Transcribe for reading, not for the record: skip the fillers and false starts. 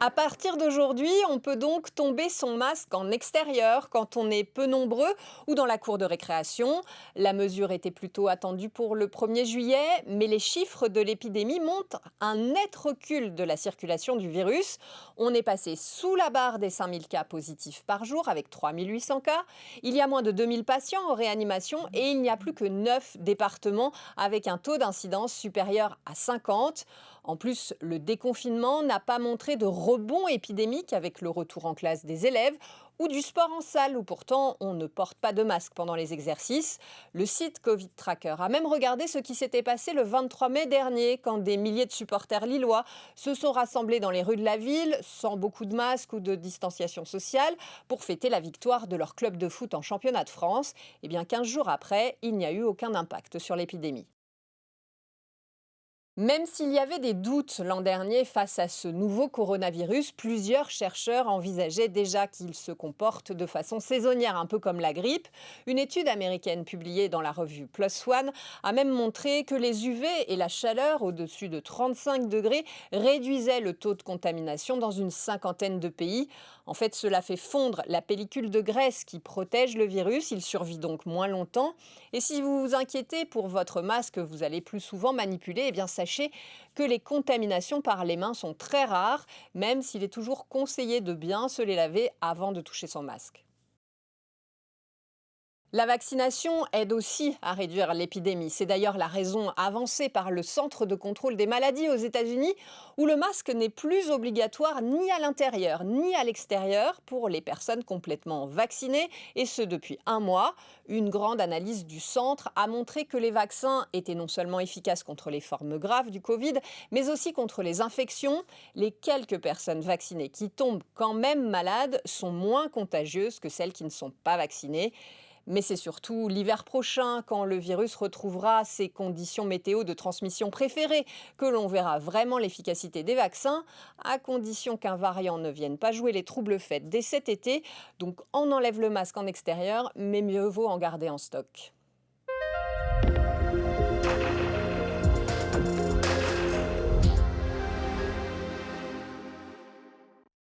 À partir d'aujourd'hui, on peut donc tomber son masque en extérieur quand on est peu nombreux ou dans la cour de récréation. La mesure était plutôt attendue pour le 1er juillet, mais les chiffres de l'épidémie montrent un net recul de la circulation du virus. On est passé sous la barre des 5000 cas positifs par jour avec 3800 cas. Il y a moins de 2000 patients en réanimation et il n'y a plus que 9 départements avec un taux d'incidence supérieur à 50. En plus, le déconfinement n'a pas montré de rebond épidémique avec le retour en classe des élèves ou du sport en salle où pourtant on ne porte pas de masque pendant les exercices. Le site Covid Tracker a même regardé ce qui s'était passé le 23 mai dernier quand des milliers de supporters lillois se sont rassemblés dans les rues de la ville sans beaucoup de masques ou de distanciation sociale pour fêter la victoire de leur club de foot en championnat de France. Et bien 15 jours après, il n'y a eu aucun impact sur l'épidémie. Même s'il y avait des doutes l'an dernier face à ce nouveau coronavirus, plusieurs chercheurs envisageaient déjà qu'il se comporte de façon saisonnière, un peu comme la grippe. Une étude américaine publiée dans la revue PLOS ONE a même montré que les UV et la chaleur au-dessus de 35 degrés réduisaient le taux de contamination dans une cinquantaine de pays. En fait, cela fait fondre la pellicule de graisse qui protège le virus. Il survit donc moins longtemps. Et si vous vous inquiétez pour votre masque, vous allez plus souvent manipuler, eh bien sachez que les contaminations par les mains sont très rares, même s'il est toujours conseillé de bien se les laver avant de toucher son masque. La vaccination aide aussi à réduire l'épidémie. C'est d'ailleurs la raison avancée par le Centre de contrôle des maladies aux États-Unis, où le masque n'est plus obligatoire ni à l'intérieur ni à l'extérieur pour les personnes complètement vaccinées, et ce depuis un mois. Une grande analyse du centre a montré que les vaccins étaient non seulement efficaces contre les formes graves du Covid, mais aussi contre les infections. Les quelques personnes vaccinées qui tombent quand même malades sont moins contagieuses que celles qui ne sont pas vaccinées. Mais c'est surtout l'hiver prochain, quand le virus retrouvera ses conditions météo de transmission préférées, que l'on verra vraiment l'efficacité des vaccins, à condition qu'un variant ne vienne pas jouer les troubles faits dès cet été. Donc on enlève le masque en extérieur, mais mieux vaut en garder en stock.